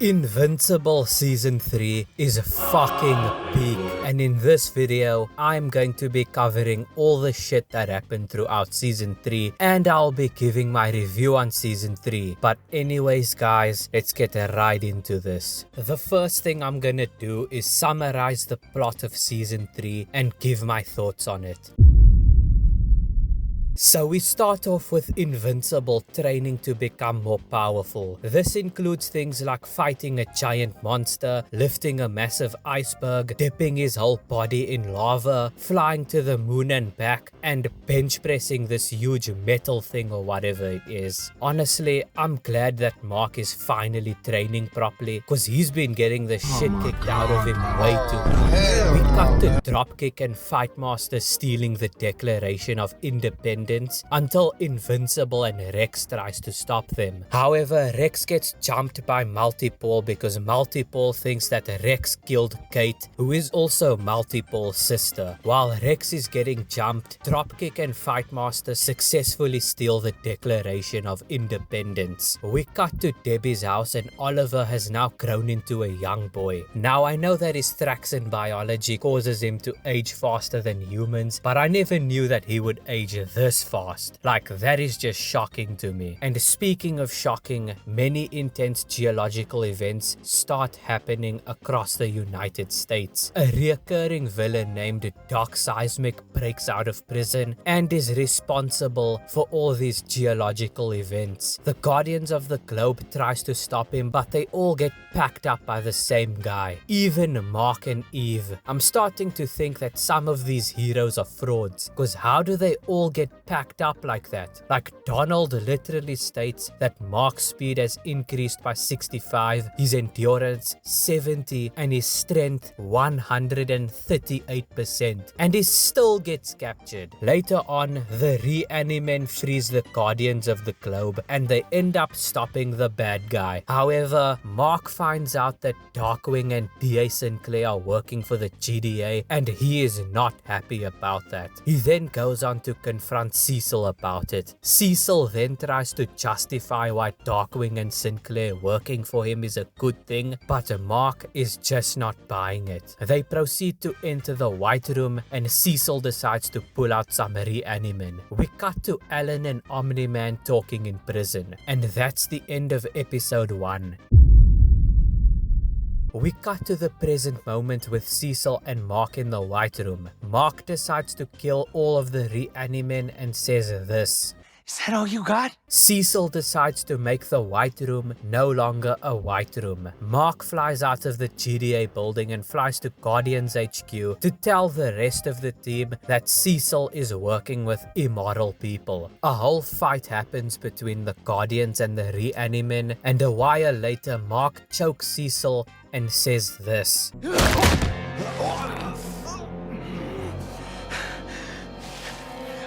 Invincible Season 3 is fucking peak, and in this video I'm going to be covering all the shit that happened throughout Season 3 and I'll be giving my review on Season 3. But anyways guys, let's get right into this. The first thing I'm gonna do is summarize the plot of Season 3 and give my thoughts on it. So we start off with Invincible training to become more powerful. This includes things like fighting a giant monster, lifting a massive iceberg, dipping his whole body in lava, flying to the moon and back, and bench pressing this huge metal thing or whatever it is. Honestly, I'm glad that Mark is finally training properly, because he's been getting the shit kicked out of him way too much. We cut to Dropkick and Fightmaster stealing the Declaration of Independence until Invincible and Rex tries to stop them. However, Rex gets jumped by Multipole because Multipole thinks that Rex killed Kate, who is also Multipole's sister. While Rex is getting jumped, Dropkick and Fightmaster successfully steal the Declaration of Independence. We cut to Debbie's house and Oliver has now grown into a young boy. Now I know that his Thraxan biology causes him to age faster than humans, but I never knew that he would age this fast. Like, that is just shocking to me. And speaking of shocking, many intense geological events start happening across the United States. A recurring villain named Doc Seismic breaks out of prison and is responsible for all these geological events. The Guardians of the Globe tries to stop him, but they all get packed up by the same guy. Even Mark and Eve. I'm starting to think that some of these heroes are frauds, because how do they all get packed up like that? Like, Donald literally states that Mark's speed has increased by 65, his endurance 70, and his strength 138%, and he still gets captured. Later on, the Reanimen frees the Guardians of the Globe and they end up stopping the bad guy. However, Mark finds out that Darkwing and D.A. Sinclair are working for the GDA and he is not happy about that. He then goes on to confront Cecil about it. Cecil then tries to justify why Darkwing and Sinclair working for him is a good thing, but Mark is just not buying it. They proceed to enter the White Room and Cecil decides to pull out some Reanimen. We cut to Alan and Omni-Man talking in prison, and that's the end of episode 1. We cut to the present moment with Cecil and Mark in the White Room. Mark decides to kill all of the Reanimen and says this. Is that all you got? Cecil decides to make the White Room no longer a White Room. Mark flies out of the GDA building and flies to Guardians HQ to tell the rest of the team that Cecil is working with immoral people. A whole fight happens between the Guardians and the Reanimen, and a while later Mark chokes Cecil and says this.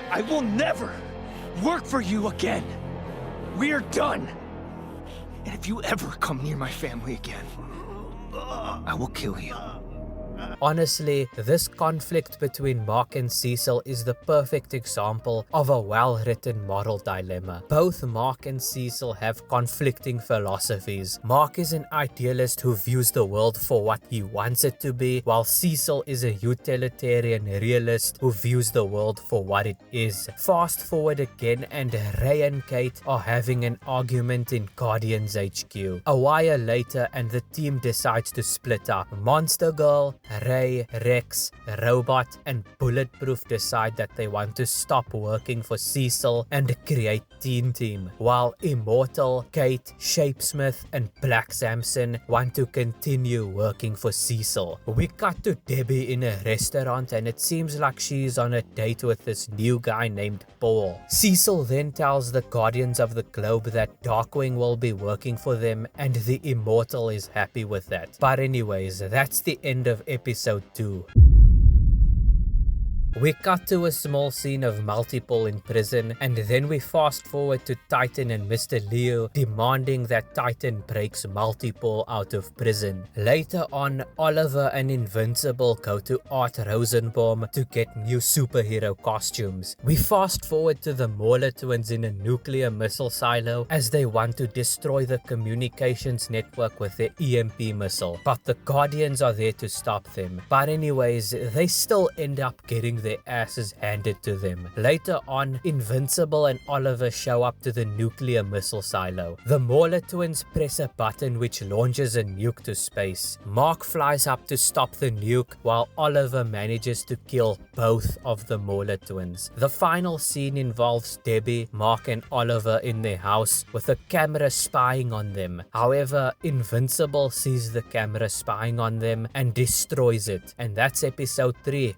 I will never work for you again. We are done. And if you ever come near my family again, I will kill you. Honestly, this conflict between Mark and Cecil is the perfect example of a well-written moral dilemma. Both Mark and Cecil have conflicting philosophies. Mark is an idealist who views the world for what he wants it to be, while Cecil is a utilitarian realist who views the world for what it is. Fast forward again and Ray and Kate are having an argument in Guardians HQ. A while later and the team decides to split up. Monster Girl, Ray, Rex, Robot, and Bulletproof decide that they want to stop working for Cecil and create Teen Team, while Immortal, Kate, Shapesmith, and Black Samson want to continue working for Cecil. We cut to Debbie in a restaurant and it seems like she's on a date with this new guy named Paul. Cecil then tells the Guardians of the Globe that Darkwing will be working for them and the Immortal is happy with that. But anyways, that's the end of episode 2. We cut to a small scene of Multiple in prison, and then we fast forward to Titan and Mr. Leo demanding that Titan breaks Multiple out of prison. Later on, Oliver and Invincible go to Art Rosenbaum to get new superhero costumes. We fast forward to the Mauler twins in a nuclear missile silo as they want to destroy the communications network with their EMP missile, but the Guardians are there to stop them. But anyways, they still end up getting their asses handed to them. Later on, Invincible and Oliver show up to the nuclear missile silo. The Mauler twins press a button which launches a nuke to space. Mark flies up to stop the nuke while Oliver manages to kill both of the Mauler twins. The final scene involves Debbie, Mark and Oliver in their house with a camera spying on them. However, Invincible sees the camera spying on them and destroys it. And that's episode 3.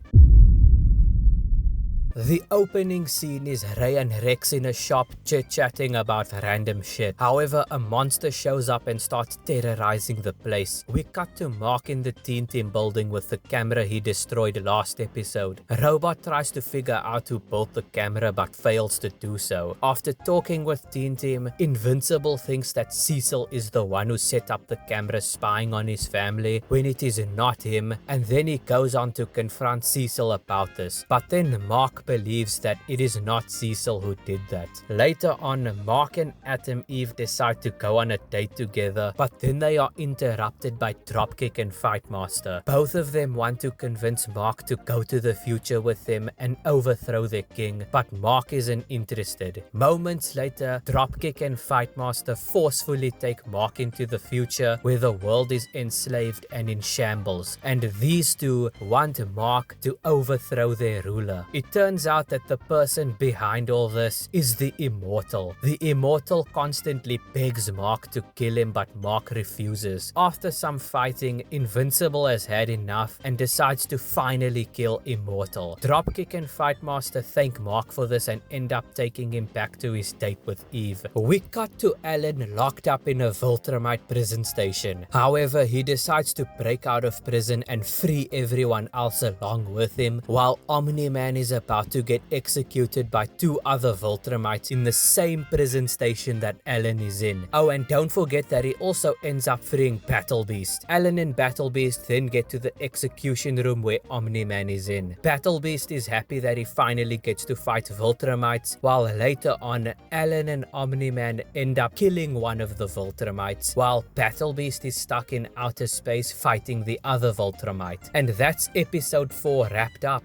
The opening scene is Ray and Rex in a shop chit-chatting about random shit. However, a monster shows up and starts terrorizing the place. We cut to Mark in the Teen Team building with the camera he destroyed last episode. Robot tries to figure out who built the camera but fails to do so. After talking with Teen Team, Invincible thinks that Cecil is the one who set up the camera spying on his family when it is not him, and then he goes on to confront Cecil about this. But then Mark believes that it is not Cecil who did that. Later on, Mark and Atom Eve decide to go on a date together, but then they are interrupted by Dropkick and Fightmaster. Both of them want to convince Mark to go to the future with them and overthrow their king, but Mark isn't interested. Moments later, Dropkick and Fightmaster forcefully take Mark into the future where the world is enslaved and in shambles, and these two want Mark to overthrow their ruler. It turns out that the person behind all this is the Immortal. The Immortal constantly begs Mark to kill him, but Mark refuses. After some fighting, Invincible has had enough and decides to finally kill Immortal. Dropkick and Fightmaster thank Mark for this and end up taking him back to his date with Eve. We cut to Alan locked up in a Viltrumite prison station. However, he decides to break out of prison and free everyone else along with him, while Omni-Man is about to get executed by 2 other Viltrumites in the same prison station that Alan is in. Oh, and don't forget that he also ends up freeing Battle Beast. Alan and Battle Beast then get to the execution room where Omni-Man is in. Battle Beast is happy that he finally gets to fight Viltrumites, while later on, Alan and Omni-Man end up killing one of the Viltrumites, while Battle Beast is stuck in outer space fighting the other Viltrumite. And that's episode 4 wrapped up.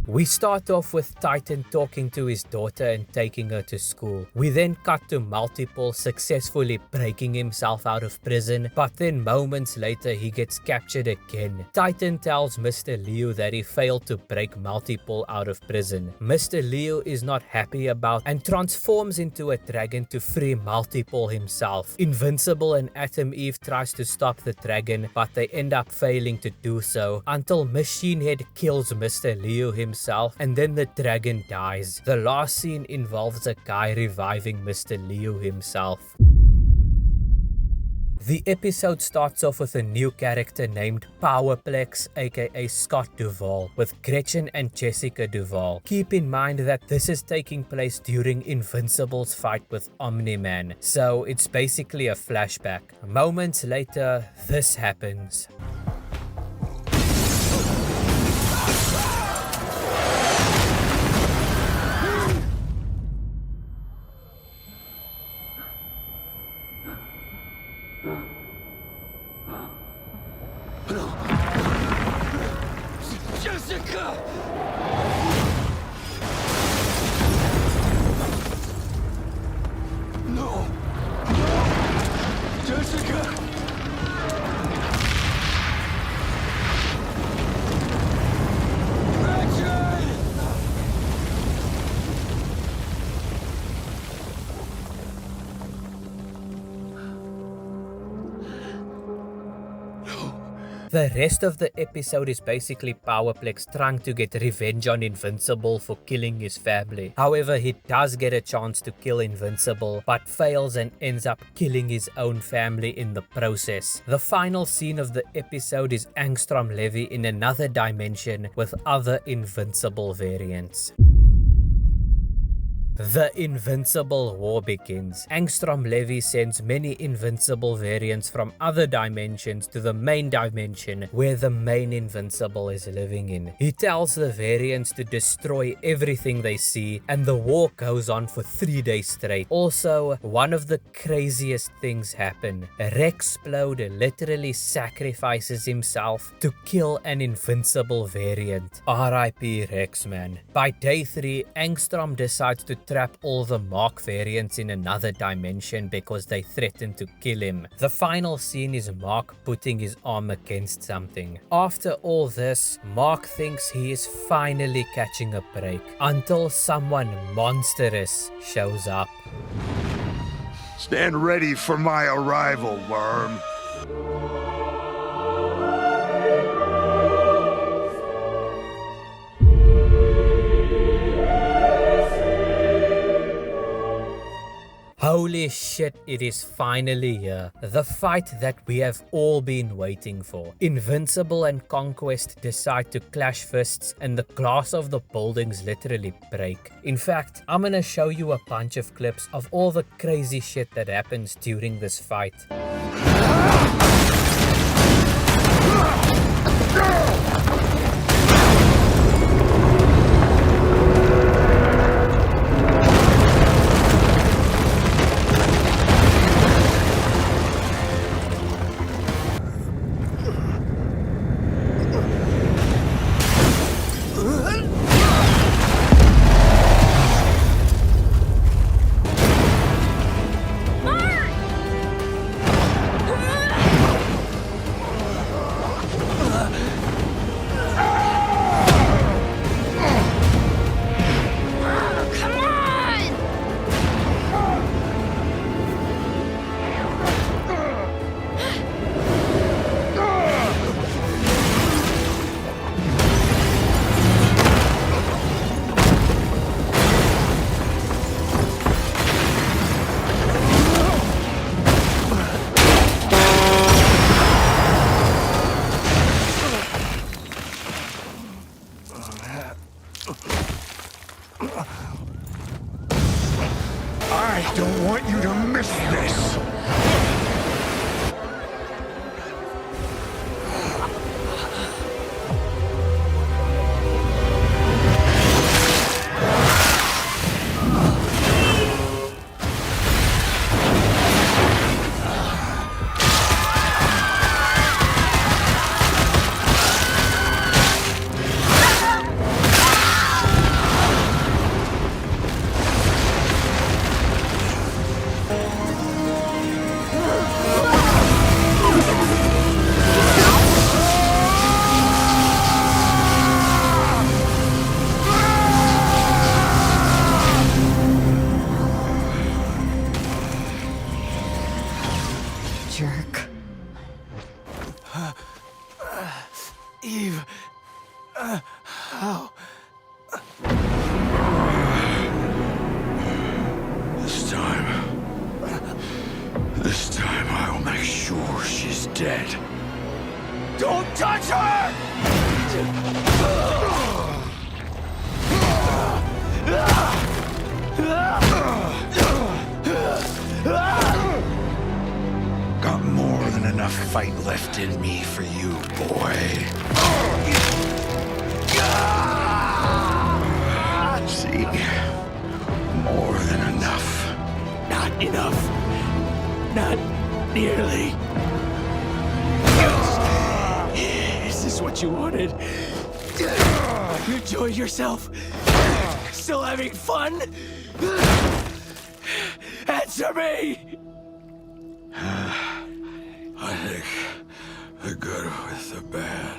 We start off with Titan talking to his daughter and taking her to school. We then cut to Multiple successfully breaking himself out of prison, but then moments later he gets captured again. Titan tells Mr. Leo that he failed to break Multiple out of prison. Mr. Leo is not happy about and transforms into a dragon to free Multiple himself. Invincible and Atom Eve tries to stop the dragon, but they end up failing to do so until Machine Head kills Mr. Leo himself, and then the dragon dies. The last scene involves a guy reviving Mr. Leo himself. The episode starts off with a new character named Powerplex, aka Scott Duvall, with Gretchen and Jessica Duvall. Keep in mind that this is taking place during Invincible's fight with Omni-Man, so it's basically a flashback. Moments later, this happens. Jessica! No! Jessica! The rest of the episode is basically Powerplex trying to get revenge on Invincible for killing his family. However, he does get a chance to kill Invincible, but fails and ends up killing his own family in the process. The final scene of the episode is Angstrom Levy in another dimension with other Invincible variants. The Invincible War begins. Angstrom Levy sends many Invincible variants from other dimensions to the main dimension where the main Invincible is living in. He tells the variants to destroy everything they see, and the war goes on for 3 days straight. Also, one of the craziest things happen. Rexplode literally sacrifices himself to kill an Invincible variant. RIP Rex, man. By day 3, Angstrom decides to trap all the Mark variants in another dimension because they threaten to kill him. The final scene is Mark putting his arm against something. After all this, Mark thinks he is finally catching a break until someone monstrous shows up. Stand ready for my arrival, worm. Holy shit, it is finally here. The fight that we have all been waiting for. Invincible and Conquest decide to clash fists and the glass of the buildings literally break. In fact, I'm gonna show you a bunch of clips of all the crazy shit that happens during this fight. I don't want you to miss this! Jerk. Eve. How? This time I will make sure she's dead. Don't touch her! Got more than enough fight left in me for you, boy. See? More than enough. Not enough. Not nearly. Is this what you wanted? You enjoyed yourself? Still having fun? Answer me! I think the good with the bad.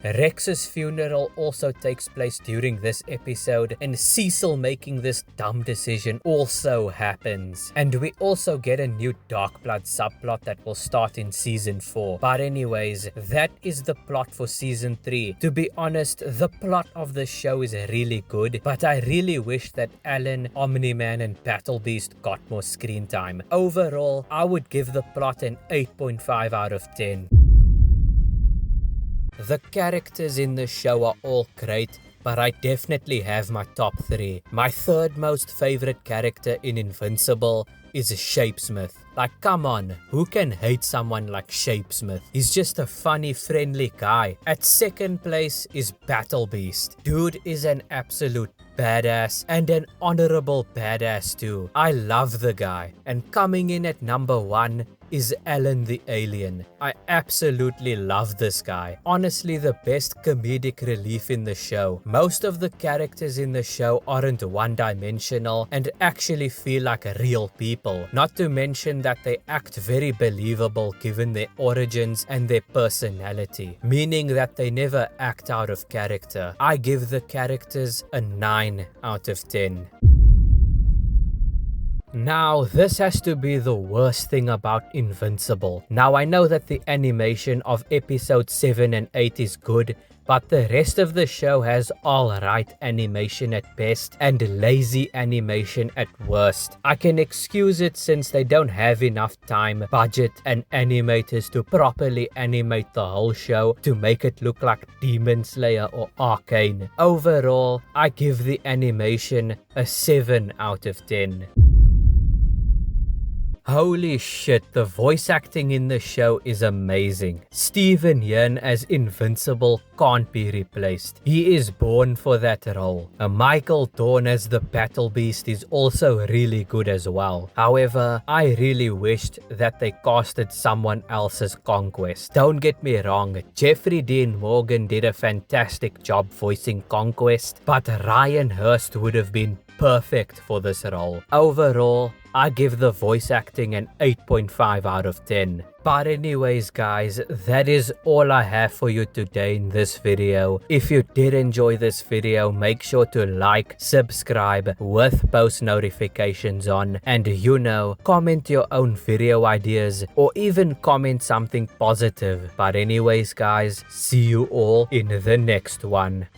Rex's funeral also takes place during this episode, and Cecil making this dumb decision also happens. And we also get a new Dark Blood subplot that will start in season 4. But anyways, that is the plot for season 3. To be honest, the plot of the show is really good, but I really wish that Alan, Omni-Man and Battle Beast got more screen time. Overall, I would give the plot an 8.5 out of 10. The characters in the show are all great, but I definitely have my top 3. My third most favorite character in Invincible is Shapesmith. Like, come on, who can hate someone like Shapesmith? He's just a funny, friendly guy. At second place is Battle Beast. Dude is an absolute badass and an honorable badass too. I love the guy. And coming in at number 1 is Alan the Alien. I absolutely love this guy. Honestly, the best comedic relief in the show. Most of the characters in the show aren't one-dimensional and actually feel like real people. Not to mention that they act very believable given their origins and their personality, meaning that they never act out of character. I give the characters a 9 out of 10. Now, this has to be the worst thing about Invincible. Now, I know that the animation of episode 7 and 8 is good, but the rest of the show has alright animation at best and lazy animation at worst. I can excuse it since they don't have enough time, budget and animators to properly animate the whole show to make it look like Demon Slayer or Arcane. Overall, I give the animation a 7 out of 10. Holy shit, the voice acting in the show is amazing. Steven Yeun as Invincible can't be replaced. He is born for that role. Michael Dorn as the Battle Beast is also really good as well. However, I really wished that they casted someone else as Conquest. Don't get me wrong, Jeffrey Dean Morgan did a fantastic job voicing Conquest, but Ryan Hurst would have been perfect for this role. Overall, I give the voice acting an 8.5 out of 10. But anyways guys, that is all I have for you today in this video. If you did enjoy this video, make sure to like, subscribe with post notifications on, and comment your own video ideas or even comment something positive. But anyways guys, see you all in the next one.